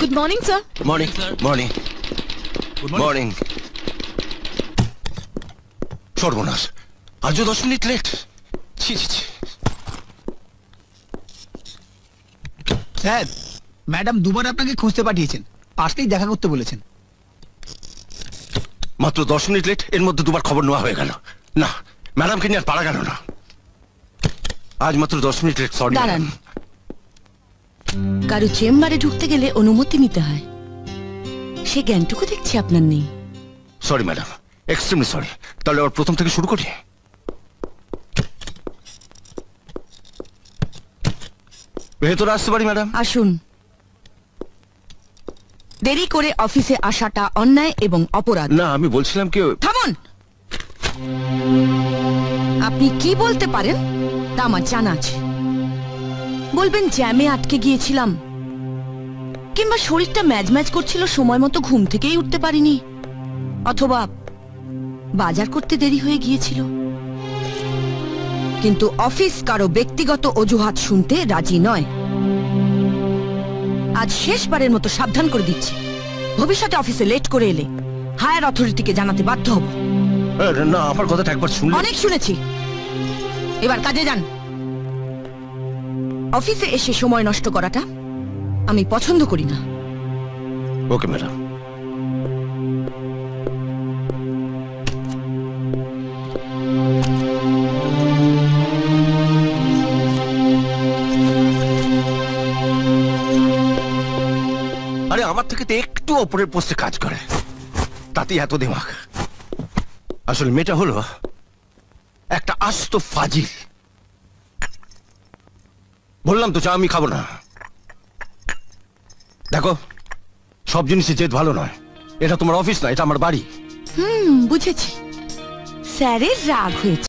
Good morning sir. Morning morning morning. সর্বনাশ, আজও 10 minute late. ছি ছি ছি। স্যার, ম্যাডাম দুবার আপনাকে খুঁজতে পাঠিয়েছেন, আসলেই দেখা করতে বলেছেন। মাত্র 10 মিনিট লেট, এর মধ্যে দুবার খবর নেওয়া হয়ে গেল। না, ম্যাডামকে নিয়ে আর পারা গেল না। আজ মাত্র 10 মিনিট লেট। সরি। দাঁড়ান, কারো চেম্বারে ঢুকতে গেলে অনুমতি নিতে হয়, সে জ্ঞানটুকু দেখছি আপনার নেই। Sorry madam, extremely sorry. তাহলে ওর প্রথম থেকে শুরু করি। ভেতরে আসতে পারি ম্যাডাম? আসুন। দেরি করে অফিসে আসাটা অন্যায় এবং অপরাধ। না, আমি বলছিলাম কি। থামুন। আপনি কি বলতে পারেন তা আমার জানা আছে। বলবেন জ্যামে আটকে গিয়েছিলাম, কিংবা শরীরটা ম্যাজ ম্যাজ করছিল, সময় মতো ঘুম থেকেই উঠতে পারিনি, অথবা বাজার করতে দেরি হয়ে গিয়েছিল। কিন্তু অফিস কারো ব্যক্তিগত অজুহাত শুনতে রাজি নয়। আজ শেষবারের মতো সাবধান করে দিচ্ছি, ভবিষ্যতে অফিসে লেট করে এলে হায়ার অথরিটিকে জানাতে বাধ্য হব। না, আমার কথাটা একবার শুনলে। অনেক শুনেছি, এবার কাজে যান। অফিসে এসে সময় নষ্ট করাটা আমি পছন্দ করি না। Okay madam. আরে আমার থেকে তো একটু ওপরের পোস্টে কাজ করে, তাতেই এত দিমাগ। আসলে মেয়েটা হলো একটা আস্ত ফাজিল। বললাম তো চা আমি খাবো না। দেখো, সব জিনিসে জেদ ভালো নয়। এটা তোমার অফিস না, এটা আমার বাড়ি। বুঝেছি। স্যারের রাগ হয়েছে।